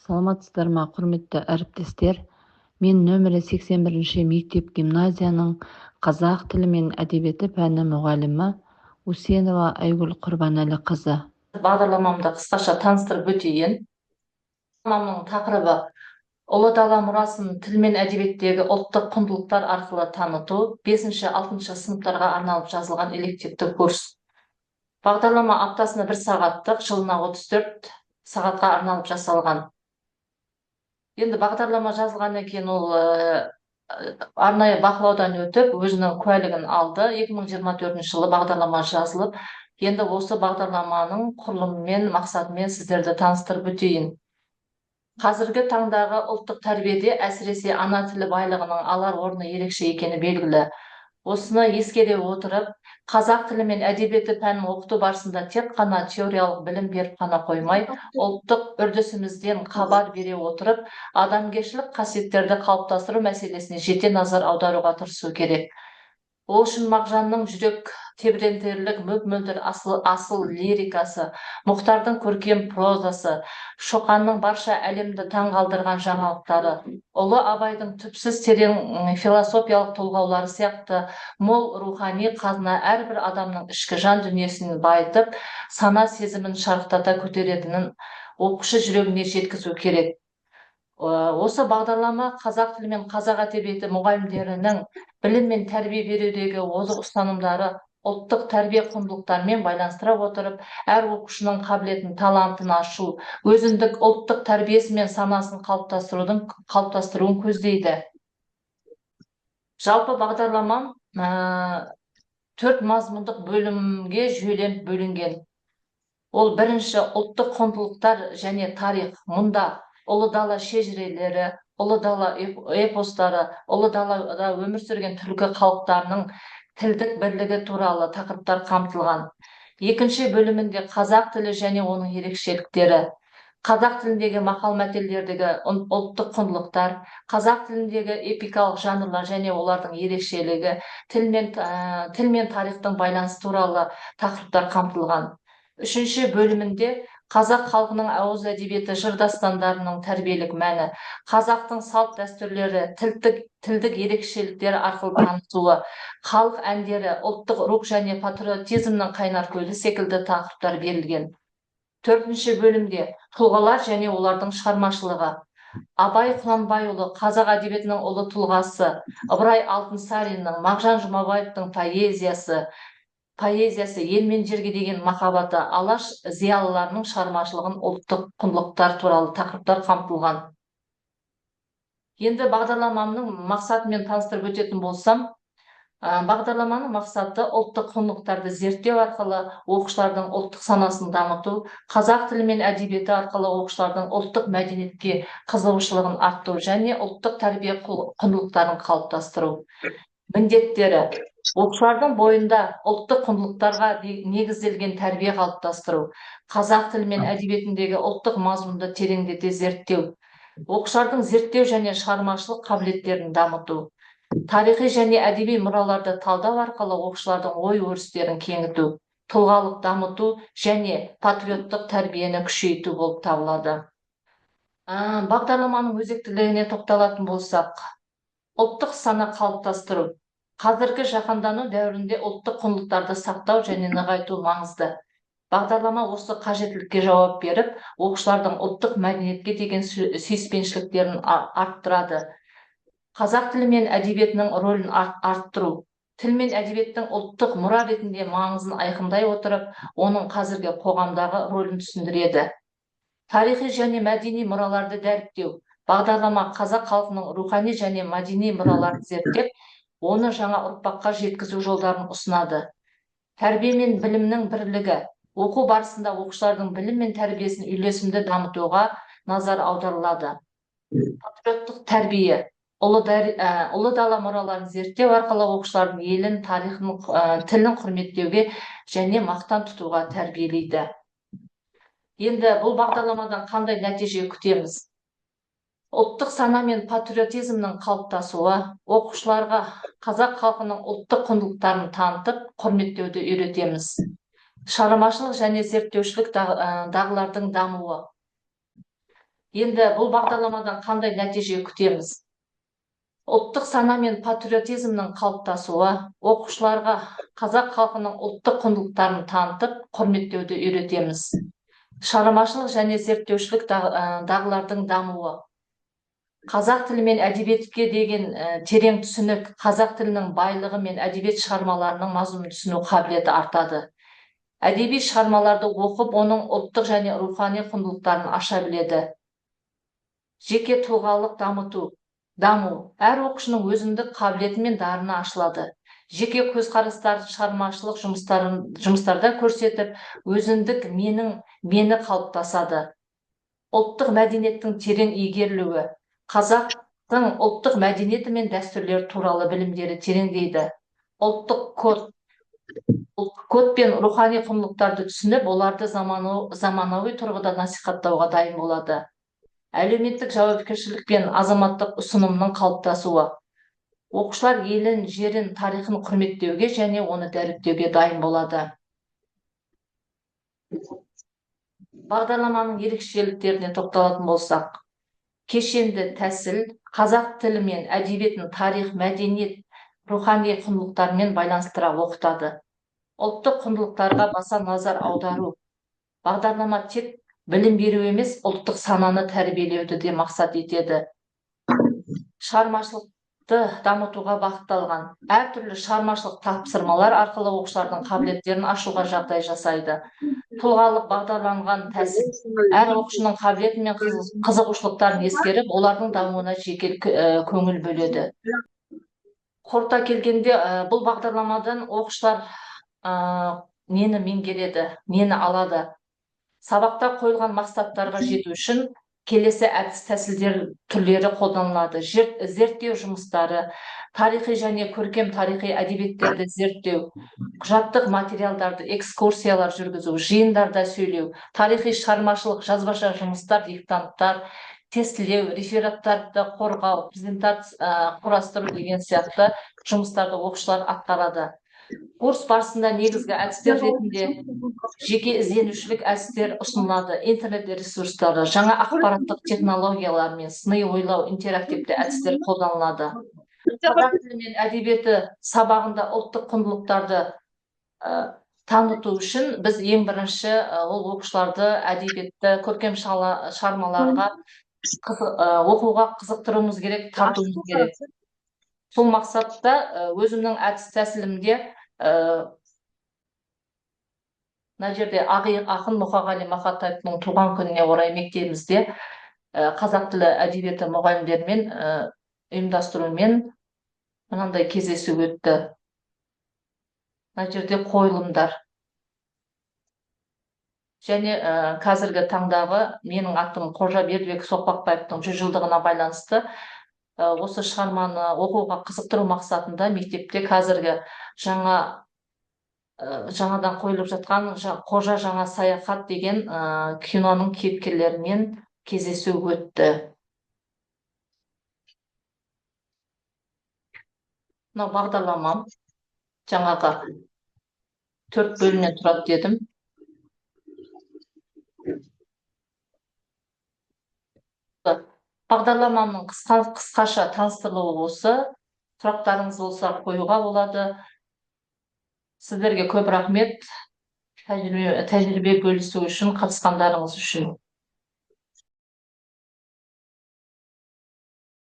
Саламатсыздар ма, құрметті әріптестер? Мен нөмірі 81-ші мектеп-гимназияның қазақ тілі мен әдебиеті пәні мұғалімі Усенова Айгүл Құрбанәліқызы. Бағдарламамды қысқаша таныстырып өтейін. Бағдарламамның тақырыбы ұлы дала мұрасын тіл мен әдебиеттегі ұлттық құндылықтар арқылы таныту, 5-6 сыныптарға арналып жазылған элективті курс. Бағдарлама аптасына 1 сағаттық, жылына 34 сағатқа арналып жасалған. Енді бағдарлама жазылғаннан кейін ол арнайы бақылаудан өтіп, өзінің куәлігін алды. 2024 жылы бағдарлама жазылып, енді осы бағдарламаның құрылымымен, мақсатымен сіздерді таныстырып өтейін. Қазіргі таңдағы ұлттық тәрбиеде әсіресе ана тілі байлығының алар орны ерекше екені белгілі. Осыны ескере отырып, қазақ тілі мен әдебиеті пәнін оқыту барысында тек қана теориялық білім беріп қана қоймай, ұлттық үрдісімізден хабар бере отырып, адамгершілік қасиеттерді қалыптастыру мәселесіне жете назар аударуға тырысу керек. Ол үшін Мағжанның жүрек тебірентерлік мөп-мөлдір асыл лирикасы, Мұхтардың көркем прозасы, Шоқанның барша әлемді таңғалдырған жаңалықтары, ұлы Абайдың түпсіз терең философиялық толғаулары сияқты мол рухани қазына әрбір адамның ішкі жан дүниесін байытып, сана сезімін шарықтата көтеретінін оқушы жүрегіне жеткізу керек. Осы бағдарлама қазақ тілі мен қазақ әдебиеті мұғалімдерінің білім мен тәрбие берудегі озық ұстанымдары, ұлттық тәрбие құндылықтарымен байланыстыра отырып, әр оқушының қабілетін, талантын ашу, өзіндік ұлттық тәрбиесі мен санасын қалыптастыруын көздейді. Жалпы бағдарламам 4 мазмұндық бөлімге жүйеленіп бөлінген. Ол бірінші ұлттық құндылықтар және тарих. Мұнда ұлы дала шежірелері, ұлы дала эпостары, ұлы далада өмір сүрген түркі халықтарының тілдік бірлігі туралы тақырыптар қамтылған. Екінші бөлімінде қазақ тілі және оның ерекшеліктері, қазақ тіліндегі мақал-мәтелдердегі ұлттық құндылықтар, қазақ тіліндегі эпикалық жанрлар және олардың ерекшелігі, тіл мен тарихтың байланысы туралы тақырыптар қамтылған. Үшінші бөлімінде қазақ халқының ауыз әдебиеті жыр дастандарының тәрбиелік мәні, қазақтың салт дәстүрлері, тілдік ерекшеліктері арқылы танытуы, халық әндері, ұлттық рух және патриотизмнің қайнар көзі секілді тақырыптар берілген. Төртінші бөлімде тұлғалар және олардың шығармашылығы. Абай Құнанбайұлы қазақ әдебиетінің ұлы тұлғасы, Ыбырай Алтынсариннің, Мағжан Жұмабаевтың поэзиясы, ел мен жерге деген махаббаты, алаш зиялыларының шығармашылығын, ұлттық құндылықтар туралы тақырыптар қамтылған. Енді бағдарламамның мақсатымен таныстырып өтетін болсам, бағдарламаның мақсаты ұлттық құндылықтарды зерттеу арқылы оқушылардың ұлттық санасын дамыту, қазақ тілі мен әдебиеті арқылы оқушылардың ұлттық мәдениетке қызығушылығын арттыру және ұлттық тәрбие құндылықтарын қалыптастыру. Міндеттері: оқушылардың бойында ұлттық құндылықтарға негізделген тәрбие қалыптастыру, қазақ тілі мен әдебиетіндегі ұлттық мазмұнды тереңдете зерттеу, оқушылардың зерттеу және шығармашылық қабілеттерін дамыту, тарихи және әдеби мұраларды талдау арқылы оқушылардың ой өрістерін кеңіту, тұлғалық дамыту және патриоттық тәрбиені күшейту болып табылады. Бағдарламаның өзектілігіне тоқталатын болсақ, ұлттық сана қалыптастыру. Қазіргі жаһандану дәуірінде ұлттық құндылықтарды сақтау және нығайту маңызды. Бағдарлама осы қажеттілікке жауап беріп, оқушылардың ұлттық мәдениетке деген сүйіспеншіліктерін арттырады. Қазақ тілі мен әдебиетінің рөлін арттыру. Тіл мен әдебиеттің ұлттық мұра ретінде маңызын айқындай отырып, оның қазіргі қоғамдағы рөлін түсіндіреді. Тарихи және мәдени мұраларды дәріптеу. Бағдарлама қазақ халқының рухани және мәдени мұраларын зерттеп, оны жаңа ұрпаққа жеткізу жолдарын ұсынады. Тәрбие мен білімнің бірлігі. Оқу барысында оқушылардың білім мен тәрбиесін үйлесімді дамытуға назар аударылады. Патриоттық тәрбие. Ұлы дала мұраларын зерттеу арқылы оқушылардың елін, тарихын, тілін құрметтеуге және мақтан тұтуға тәрбиелейді. Енді бұл бағдарламадан қандай нәтиже күтеміз? Ұлттық сана мен патриотизмнің қалыптасуы, оқушыларға қазақ халқының ұлттық құндылықтарын танытып, құрметтеуді үйретеміз. Шығармашылық және зерттеушілік дағдылардың дамуы. Енді бұл бағдарламадан қандай нәтиже күтеміз? Ұлттық сана мен патриотизмнің қалыптасуы, оқушыларға қазақ халқының ұлттық құндылықтарын танытып, құрметтеуді үйретеміз. Шығармашылық және зерттеушілік дағдылардың дамуы. Қазақ тілі мен әдебиетке деген терең түсінік, қазақ тілінің байлығы мен әдебиет шығармаларының мазмұнын түсіну қабілеті артады. Әдеби шығармаларды оқып, оның ұлттық және рухани құндылықтарын аша біледі. Жеке тұлғалық даму. Әр оқушының өзіндік қабілеті мен дарыны ашылады. Жеке көзқарастарын шығармашылық жұмыстарда көрсетіп, өзіндік мені қалыптасады. Ұлттық мәдениеттің терең игерілуі. Қазақтың ұлттық мәдениеті мен дәстүрлері туралы білімдері тереңдейді. Ұлттық код пен рухани құндылықтарды түсініп, оларды заманауи тұрғыда насихаттауға дайын болады. Әлеуметтік жауапкершілік пен азаматтық ұсынымның қалыптасуы. Оқушылар елін, жерін, тарихын құрметтеуге және оны дәріптеуге дайын болады. Бағдарламаның ерекшеліктеріне тоқталатын болсақ, кешенді тәсіл қазақ тілі мен әдебиетін тарих, мәдениет, рухани құндылықтармен байланыстыра оқытады. Ұлттық құндылықтарға баса назар аудару. Бағдарлама тек білім беру емес, ұлттық сананы тәрбиелеуді де мақсат етеді. Шығармашылықты дамытуға бағытталған әртүрлі шығармашылық тапсырмалар арқылы оқушылардың қабілеттерін ашуға жағдай жасайды. Тұлғалық бағдарланған тәсіл әр оқушының қабілеті мен қызығушылықтарын ескеріп, олардың дамуына жеке көңіл бөледі. Қорыта келгенде, бұл бағдарламадан оқушылар нені меңгереді, нені алады? Сабақта қойылған мақсаттарға жету үшін келесі әдіс тәсілдер түрлері қолданылады. Зерттеу жұмыстары, тарихи және көркем тарихи әдебиеттерді зерттеу, құжаттық материалдарды, экскурсиялар жүргізу, жиындарда сөйлеу, тарихи шығармашылық, жазбаша жұмыстар, диктанттар, тестілеу, рефераттарды қорғау, презентация құрастыру деген сияқты жұмыстарды оқушылар атқарады. Курс барысында негізгі әдістер ретінде жеке ізденушілік әдістер ұсынылады. Интернет ресурстары, жаңа ақпараттық технологиялар мен сыни ойлау интерактивті әдістер қолданылады. Қазақ тілі мен әдебиеті сабағында ұлттық құндылықтарды таныту үшін біз ең бірінші ол оқушыларды әдебиетті, көркем шығармаларға оқуға қызықтыруымыз керек, тартуымыз керек. Сол мақсатта өзімнің әдіс тәсілімде мына жерде ақын Мұқағали Мақатаевтың туған күніне орай мектебімізде қазақ тілі әдебиеті мұғалімдерімен ұйымдастырумен мынандай кездесу өтті. Мына жерде қойылымдар. Және қазіргі таңдағы менің атым Қожа Бердібек Соқпақбаевтың 100 жылдығына байланысты осы шығарманы оқуға қызықтыру мақсатында мектепте қазіргі жаңадан қойылып жатқан Қожа жаңа саяхат деген киноның кейіпкерлерімен кездесу өтті. Мынау бағдарламам жаңағы 4 бөлімнен тұрады дедім. Бағдарламамның қысқаша таныстырылуы осы. Сұрақтарыңыз болса қоюға болады. Сіздерге көп рахмет тәжірибе бөлісу үшін, қатысқандарыңыз үшін.